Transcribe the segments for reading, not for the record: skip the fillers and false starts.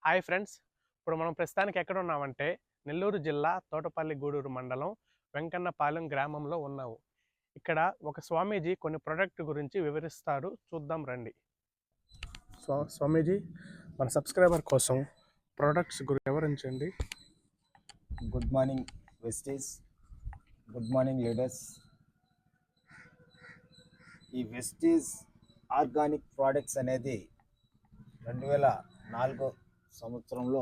Hi friends, ఇప్పుడు మనం ప్రస్తుతానికి ఎక్కడ ఉన్నామంటే నెల్లూరు జిల్లా తోటపల్లి గూడూరు మండలం వెంకన్నపాలెం గ్రామంలో ఉన్నాము. ఇక్కడ ఒక స్వామీజీ కొన్ని ప్రొడక్ట్ గురించి వివరిస్తారు, చూద్దాం రండి. స్వామీజీ, మన సబ్స్క్రైబర్ కోసం ప్రొడక్ట్స్ గురించి వివరించండి. గుడ్ మార్నింగ్ వెస్టీస్, గుడ్ మార్నింగ్ లీడర్స్. ఈ వెస్టీస్ ఆర్గానిక్ ప్రోడక్ట్స్ అనేది 2004 సంవత్సరంలో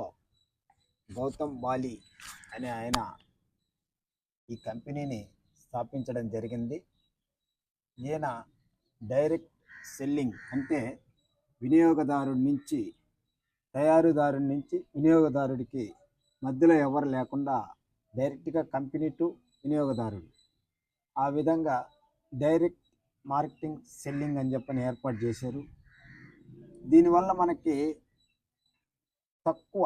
గౌతమ్ బాలి అనే ఆయన ఈ కంపెనీని స్థాపించడం జరిగింది. ఈయన డైరెక్ట్ సెల్లింగ్ అంటే వినియోగదారుడి నుంచి తయారీదారుడి నుంచి వినియోగదారుడికి మధ్యలో ఎవరు లేకుండా డైరెక్ట్గా కంపెనీ టు వినియోగదారుడు, ఆ విధంగా డైరెక్ట్ మార్కెటింగ్ సెల్లింగ్ అని చెప్పని ఏర్పాటు చేశారు. దీనివల్ల మనకి తక్కువ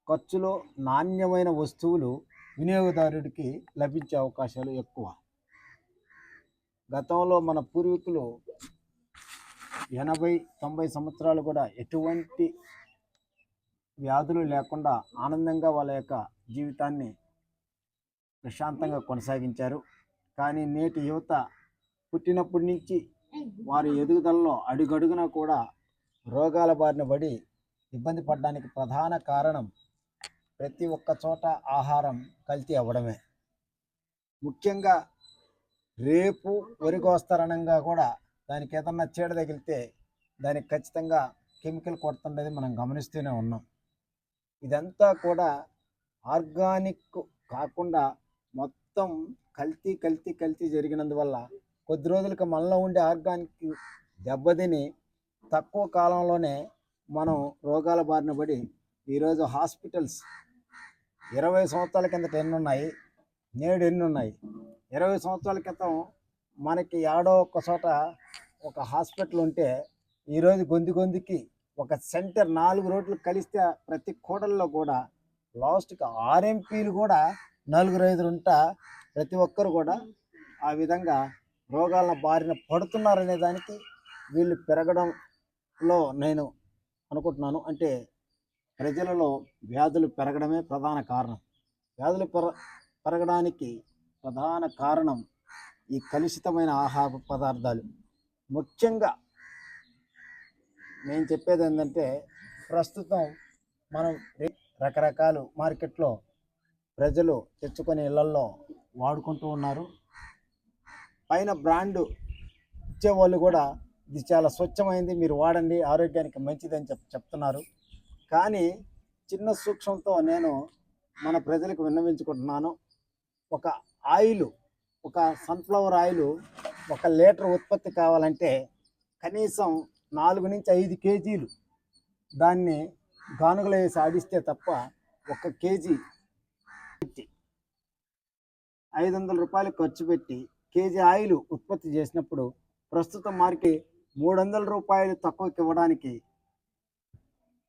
ఖర్చులో నాణ్యమైన వస్తువులు వినియోగదారుడికి లభించే అవకాశాలు ఎక్కువ. గతంలో మన పూర్వీకులు 80-90 సంవత్సరాలు కూడా ఎటువంటి వ్యాధులు లేకుండా ఆనందంగా వాళ్ళ యొక్క జీవితాన్ని ప్రశాంతంగా కొనసాగించారు. కానీ నేటి యువత పుట్టినప్పటి నుంచి వారి ఎదుగుదలలో అడుగడుగునా కూడా రోగాల బారిన పడి ఇబ్బంది పడడానికి ప్రధాన కారణం ప్రతి ఒక్క చోట ఆహారం కల్తీ అవ్వడమే. ముఖ్యంగా రేపు వరి కోస్తారనంగా కూడా దానికి ఏదన్నా చీడ తగిలితే దానికి ఖచ్చితంగా కెమికల్ కొడుతుండేది మనం గమనిస్తూనే ఉన్నాం. ఇదంతా కూడా ఆర్గానిక్ కాకుండా మొత్తం కల్తీ కల్తీ కల్తీ జరిగినందువల్ల కొద్ది రోజులకి మనలో ఉండే ఆర్గానిక్ దెబ్బతిని తక్కువ కాలంలోనే మనం రోగాల బారిన పడి ఈరోజు హాస్పిటల్స్ 20 సంవత్సరాల కిందట ఎన్ని ఉన్నాయి, నేడు ఎన్ని ఉన్నాయి. 20 సంవత్సరాల క్రితం మనకి ఏడో ఒక్క చోట ఒక హాస్పిటల్ ఉంటే ఈరోజు గొంతుకి ఒక సెంటర్ 4 రోడ్లు కలిస్తే ప్రతి కూడల్లో కూడా లాస్ట్కి RMPలు కూడా 4-5 ఉంటా ప్రతి ఒక్కరు కూడా ఆ విధంగా రోగాల బారిన పడుతున్నారనే దానికి వీళ్ళు పెరగడంలో నేను అనుకుంటున్నాను. అంటే ప్రజలలో వ్యాధులు పెరగడమే ప్రధాన కారణం. వ్యాధులు పెరగడానికి ప్రధాన కారణం ఈ కలుషితమైన ఆహార పదార్థాలు. ముఖ్యంగా నేను చెప్పేది ఏంటంటే, ప్రస్తుతం మనం రకరకాలు మార్కెట్లో ప్రజలు తెచ్చుకొని ఇళ్లల్లో వాడుకుంటూ ఉన్నారు. పైన బ్రాండ్ ఇచ్చేవాళ్ళు కూడా ఇది చాలా స్వచ్ఛమైంది, మీరు వాడండి, ఆరోగ్యానికి మంచిదని చెప్తున్నారు. కానీ చిన్న సూక్ష్మంతో నేను మన ప్రజలకు విన్నవించుకుంటున్నాను. ఒక ఆయిల్, ఒక సన్ఫ్లవర్ ఆయిల్ 1 లీటర్ ఉత్పత్తి కావాలంటే కనీసం 4 నుంచి 5 కేజీలు దాన్ని గానుగలో వేసి ఆడిస్తే తప్ప 1 కేజీ 500 రూపాయలు ఖర్చు పెట్టి కేజీ ఆయిల్ ఉత్పత్తి చేసినప్పుడు ప్రస్తుతం మార్కెట్ 300 రూపాయలు తక్కువకి ఇవ్వడానికి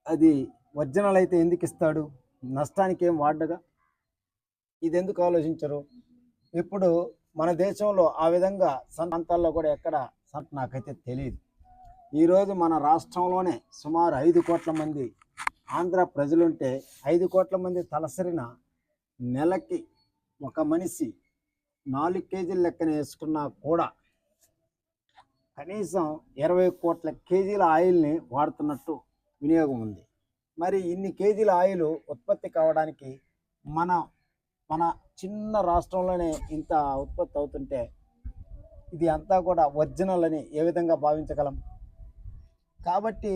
అది ఒరిజినల్ అయితే ఎందుకు ఇస్తాడు? నష్టానికి ఏం వాడగా. ఇది ఎందుకు ఆలోచించరు? ఇప్పుడు మన దేశంలో ఆ విధంగా ప్రాంతాల్లో కూడా ఎక్కడ నాకైతే తెలియదు. ఈరోజు మన రాష్ట్రంలోనే సుమారు 5 కోట్ల మంది ఆంధ్ర ప్రజలుంటే 5 కోట్ల మంది తలసరిన నెలకి ఒక మనిషి 4 కేజీల లెక్కన వేసుకున్నా కూడా కనీసం 20 కోట్ల కేజీల ఆయిల్ని వాడుతున్నట్టు వినియోగం ఉంది. మరి ఇన్ని కేజీల ఆయిల్ ఉత్పత్తి కావడానికి మన చిన్న రాష్ట్రంలోనే ఇంత ఉత్పత్తి అవుతుంటే ఇది అంతా కూడా ఒరిజినల్ అని ఏ విధంగా భావించగలం? కాబట్టి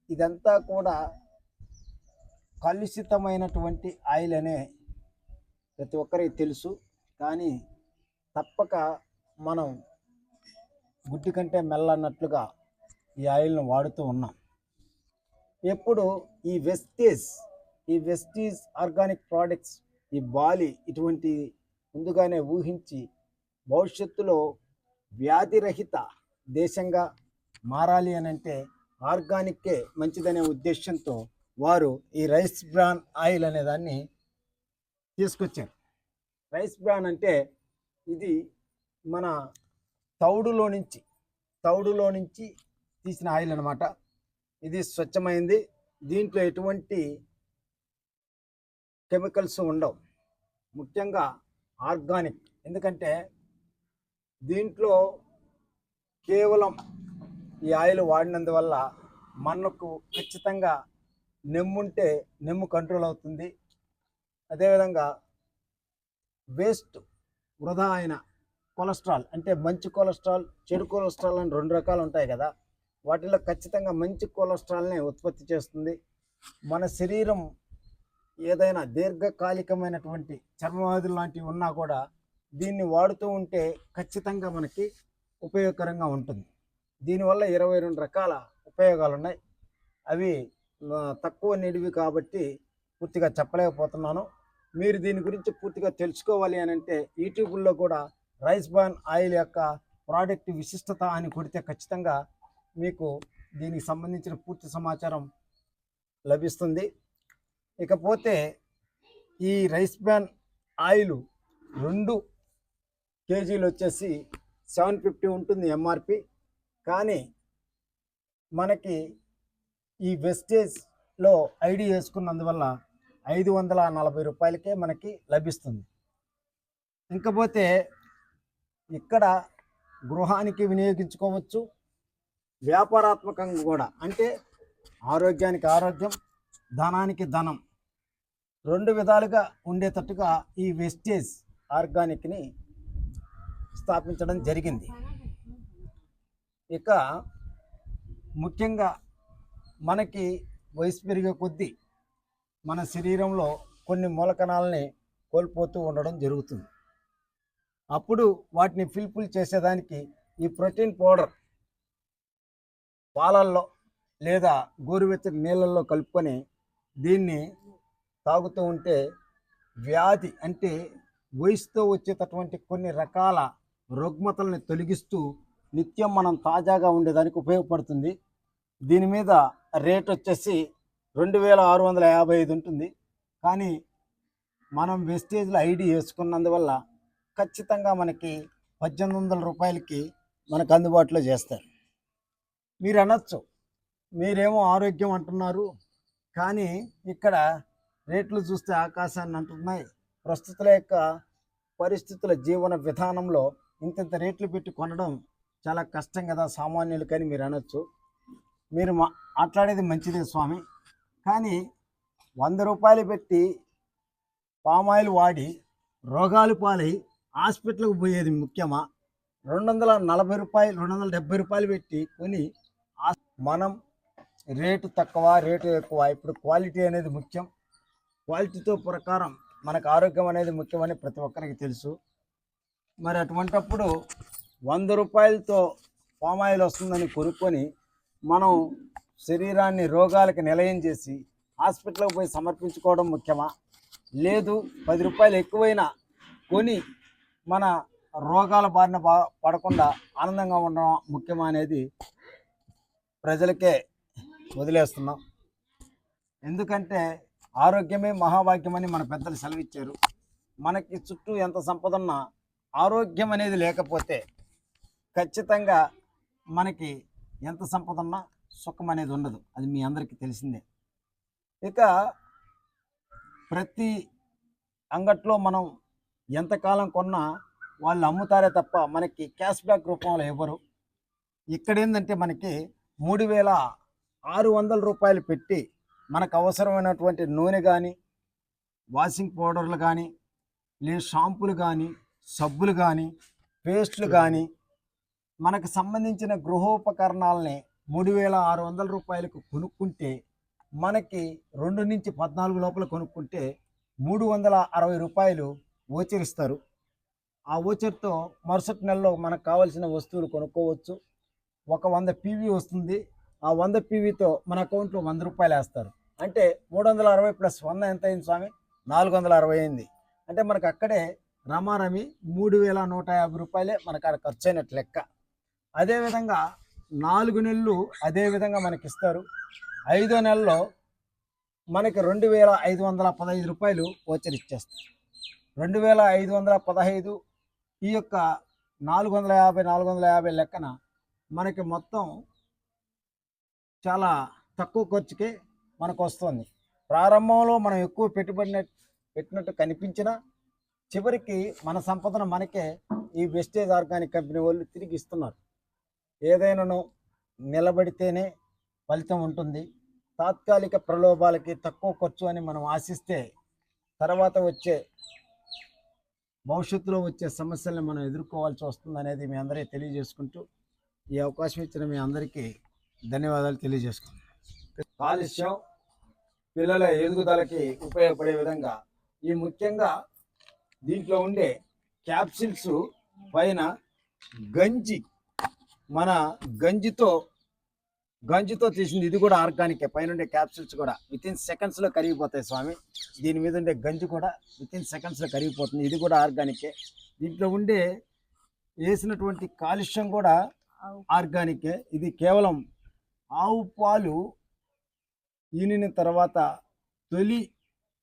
ఇదంతా కూడా కలుషితమైనటువంటి ఆయిల్ అనే ప్రతి ఒక్కరికి తెలుసు. కానీ తప్పక మనం గుడ్డి కంటే మెల్లన్నట్లుగా ఈ ఆయిల్ను వాడుతూ ఉన్నాం. ఎప్పుడు ఈ వెస్టీజ్ ఆర్గానిక్ ప్రోడక్ట్స్, ఈ బాలి ఇటువంటి ముందుగానే ఊహించి భవిష్యత్తులో వ్యాధిరహిత దేశంగా మారాలి అని అంటే ఆర్గానిక్కే మంచిదనే ఉద్దేశంతో వారు ఈ రైస్ బ్రాన్ ఆయిల్ అనే దాన్ని తీసుకొచ్చారు. రైస్ బ్రాన్ అంటే ఇది మన తౌడులో నుంచి తీసిన ఆయిల్ అన్నమాట. ఇది స్వచ్ఛమైంది. దీంట్లో ఎటువంటి కెమికల్స్ ఉండవు, ముఖ్యంగా ఆర్గానిక్. ఎందుకంటే దీంట్లో కేవలం ఈ ఆయిల్ వాడినందువల్ల మనకు ఖచ్చితంగా నెమ్ముంటే నెమ్ము కంట్రోల్ అవుతుంది. అదేవిధంగా వేస్ట్ వృధా అయిన కొలెస్ట్రాల్, అంటే మంచి కొలెస్ట్రాల్, చెడు కొలెస్ట్రాల్ అని రెండు రకాలు ఉంటాయి కదా, వాటిలో ఖచ్చితంగా మంచి కొలెస్ట్రాల్ని ఉత్పత్తి చేస్తుంది. మన శరీరం ఏదైనా దీర్ఘకాలికమైనటువంటి చర్మవ్యాధులు లాంటివి ఉన్నా కూడా దీన్ని వాడుతూ ఉంటే ఖచ్చితంగా మనకి ఉపయోగకరంగా ఉంటుంది. దీనివల్ల 22 రకాల ఉపయోగాలు ఉన్నాయి. అవి తక్కువ నిడివి కాబట్టి పూర్తిగా చెప్పలేకపోతున్నాను. మీరు దీని గురించి పూర్తిగా తెలుసుకోవాలి అని అంటే యూట్యూబ్లో కూడా రైస్ బ్రాన్ ఆయిల్ యొక్క ప్రోడక్ట్ విశిష్టత అని కొడితే ఖచ్చితంగా మీకు దీనికి సంబంధించిన పూర్తి సమాచారం లభిస్తుంది. ఇకపోతే ఈ రైస్ బ్రాన్ ఆయిల్ 2 కేజీలు వచ్చేసి 750 ఉంటుంది ఎంఆర్పి. కానీ మనకి ఈ వెస్టేజ్లో ఐడి వేసుకున్నందువల్ల 540 రూపాయలకే మనకి లభిస్తుంది. ఇంకపోతే ఇక్కడ గృహానికి వినియోగించుకోవచ్చు, వ్యాపారాత్మకంగా కూడా, అంటే ఆరోగ్యానికి ఆరోగ్యం, ధనానికి ధనం, 2 విధాలుగా ఉండేటట్టుగా ఈ వెస్టేజ్ ఆర్గానిక్ని స్థాపించడం జరిగింది. ఇక ముఖ్యంగా మనకి వయసు పెరిగే కొద్దీ మన శరీరంలో కొన్ని మూలకణాలని కోల్పోతూ ఉండడం జరుగుతుంది. అప్పుడు వాటిని ఫిల్ఫిల్ చేసేదానికి ఈ ప్రోటీన్ పౌడర్ పాలల్లో లేదా గోరువెచ్చని నీళ్ళల్లో కలుపుకొని దీన్ని తాగుతూ ఉంటే వ్యాధి, అంటే వయసుతో వచ్చేటటువంటి కొన్ని రకాల రుగ్మతల్ని తొలగిస్తూ నిత్యం మనం తాజాగా ఉండేదానికి ఉపయోగపడుతుంది. దీని మీద రేట్ వచ్చేసి 2655 ఉంటుంది. కానీ మనం వెస్టేజ్లో ఐడి వేసుకున్నందువల్ల ఖచ్చితంగా మనకి 1800 రూపాయలకి మనకు అందుబాటులో చేస్తారు. మీరు అనొచ్చు, మీరేమో ఆరోగ్యం అంటున్నారు, కానీ ఇక్కడ రేట్లు చూస్తే ఆకాశాన్ని అంటున్నాయి. ప్రస్తుతుల యొక్క పరిస్థితుల జీవన విధానంలో ఇంత రేట్లు పెట్టి కొనడం చాలా కష్టం కదా సామాన్యులకని మీరు అనొచ్చు. మీరు మాట్లాడేది మంచిదే స్వామి, కానీ 100 రూపాయలు పెట్టి పామాయిల్ వాడి రోగాలు పాలై హాస్పిటల్కి పోయేది ముఖ్యమా? 240 రూపాయలు 270 రూపాయలు పెట్టి కొని మనం రేటు తక్కువ రేటు ఎక్కువ, ఇప్పుడు క్వాలిటీ అనేది ముఖ్యం. క్వాలిటీతో ప్రకారం మనకు ఆరోగ్యం అనేది ముఖ్యమని ప్రతి ఒక్కరికి తెలుసు. మరి అటువంటప్పుడు 100 రూపాయలతో పామాయిల్ వస్తుందని కొనుక్కొని మనం శరీరాన్ని రోగాలకు నిలయం చేసి హాస్పిటల్కి పోయి సమర్పించుకోవడం ముఖ్యమా? లేదు 10 రూపాయలు ఎక్కువైనా కొని మన రోగాల బారిన పడకుండా ఆనందంగా ఉండడం ముఖ్యమా అనేది ప్రజలకే వదిలేస్తున్నాం. ఎందుకంటే ఆరోగ్యమే మహాభాగ్యమని మన పెద్దలు సెలవిచ్చారు. మనకి చుట్టూ ఎంత సంపద ఉన్నా ఆరోగ్యం అనేది లేకపోతే ఖచ్చితంగా మనకి ఎంత సంపద ఉన్నా సుఖం అనేది ఉండదు. అది మీ అందరికీ తెలిసిందే. ఇక ప్రతి అంగట్లో మనం ఎంతకాలం కొన్నా వాళ్ళు అమ్ముతారే తప్ప మనకి క్యాష్ బ్యాక్ రూపంలో ఇవ్వరు. ఇక్కడ ఏంటంటే మనకి 3600 రూపాయలు పెట్టి మనకు అవసరమైనటువంటి నూనె కానీ, వాషింగ్ పౌడర్లు కానీ, లేదు షాంపులు కానీ, సబ్బులు కానీ, పేస్టులు కానీ, మనకు సంబంధించిన గృహోపకరణాలని 3600 రూపాయలకు కొనుక్కుంటే మనకి 2 నుంచి 14 లోపల కొనుక్కుంటే 360 రూపాయలు ఓచర్ ఇస్తారు. ఆ ఓచర్తో మరుసటి నెలలో మనకు కావాల్సిన వస్తువులు కొనుక్కోవచ్చు. ఒక 100 పీవీ వస్తుంది. ఆ 100 పీవీతో మన అకౌంట్లో 100 రూపాయలు వేస్తారు. అంటే 360 ప్లస్ 100 ఎంత అయింది స్వామి? 460 అయింది. అంటే మనకు అక్కడే రమారమి 3150 రూపాయలే మనకు అక్కడ ఖర్చు అయినట్టు లెక్క. అదేవిధంగా 4 నెలలు అదేవిధంగా మనకి ఇస్తారు. 5వ నెలలో మనకి 2515 రూపాయలు ఓచర్ ఇచ్చేస్తారు. 2515 ఈ యొక్క 450 లెక్కన మనకి మొత్తం చాలా తక్కువ ఖర్చుకే మనకు వస్తుంది. ప్రారంభంలో మనం ఎక్కువ పెట్టినట్టు కనిపించినా చివరికి మన సంపదను మనకే ఈ వెస్టేజ్ ఆర్గానిక్ కంపెనీ వాళ్ళు తిరిగి ఇస్తున్నారు. ఏదైనాను నిలబడితేనే ఫలితం ఉంటుంది. తాత్కాలిక ప్రలోభాలకి తక్కువ ఖర్చు అని మనం ఆశిస్తే తర్వాత భవిష్యత్తులో వచ్చే సమస్యలను మనం ఎదుర్కోవాల్సి వస్తుంది అనేది మీ అందరికీ తెలియజేసుకుంటూ ఈ అవకాశం ఇచ్చిన మీ అందరికీ ధన్యవాదాలు తెలియజేసుకుంటాం. కాలుష్యం పిల్లల ఎదుగుదలకి ఉపయోగపడే విధంగా ఈ ముఖ్యంగా దీంట్లో ఉండే క్యాప్సిల్స్ పైన గంజి, మన గంజితో తీసింది. ఇది కూడా ఆర్గానికే. పైన ఉండే క్యాప్సిల్స్ కూడా వితిన్ సెకండ్స్లో కరిగిపోతాయి స్వామి. దీని మీద ఉండే గంజి కూడా వితిన్ సెకండ్స్లో కరిగిపోతుంది. ఇది కూడా ఆర్గానికే. దీంట్లో ఉండే వేసినటువంటి కాలుష్యం కూడా ఆర్గానికే. ఇది కేవలం ఆవు పాలు ఈనిన తర్వాత తొలి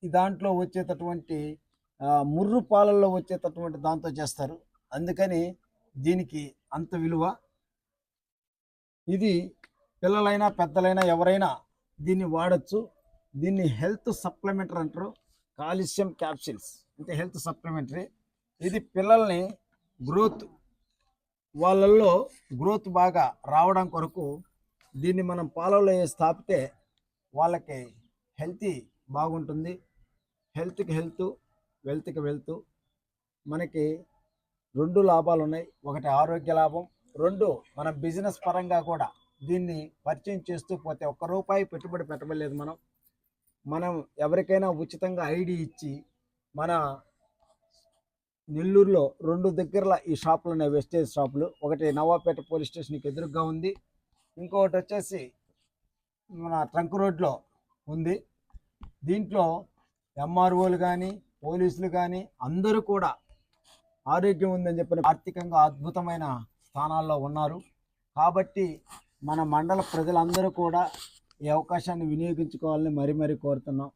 దాంట్లో వచ్చేటటువంటి ముర్రు పాలల్లో వచ్చేటటువంటి దాంతో చేస్తారు. అందుకని దీనికి అంత విలువ. ఇది పిల్లలైనా పెద్దలైనా ఎవరైనా దీన్ని వాడచ్చు. దీన్ని హెల్త్ సప్లిమెంటరీ అంటారు. కాల్షియం క్యాప్సిల్స్ అంటే హెల్త్ సప్లిమెంటరీ. ఇది పిల్లల్ని వాళ్ళల్లో గ్రోత్ బాగా రావడం కొరకు దీన్ని మనం పాలలో వేసి తాపితే వాళ్ళకి హెల్తీ బాగుంటుంది. హెల్త్కి హెల్త్, వెల్త్కి వెల్త్. మనకి 2 లాభాలు ఉన్నాయి. ఒకటి ఆరోగ్య లాభం, 2 మన బిజినెస్ పరంగా కూడా దీన్ని పరిచయం చేస్తూ పోతే ₹1 పెట్టుబడి పెట్టలేదు. మనం ఎవరికైనా ఉచితంగా ఐడి ఇచ్చి మన నెల్లూరులో 2 దగ్గరలో ఈ షాపులు ఉన్నాయి, వెస్టేజ్ షాపులు. ఒకటి నవాపేట పోలీస్ స్టేషన్కి ఎదురుగా ఉంది, ఇంకొకటి వచ్చేసి మన ట్రంక్ రోడ్లో ఉంది. దీంట్లో ఎంఆర్ఓలు కానీ పోలీసులు కానీ అందరూ కూడా ఆరోగ్యం ఉందని చెప్పిన ఆర్థికంగా అద్భుతమైన స్థానాల్లో ఉన్నారు. కాబట్టి మన మండల ప్రజలందరూ కూడా ఈ అవకాశాన్ని వినియోగించుకోవాలని మరీ కోరుతున్నాం.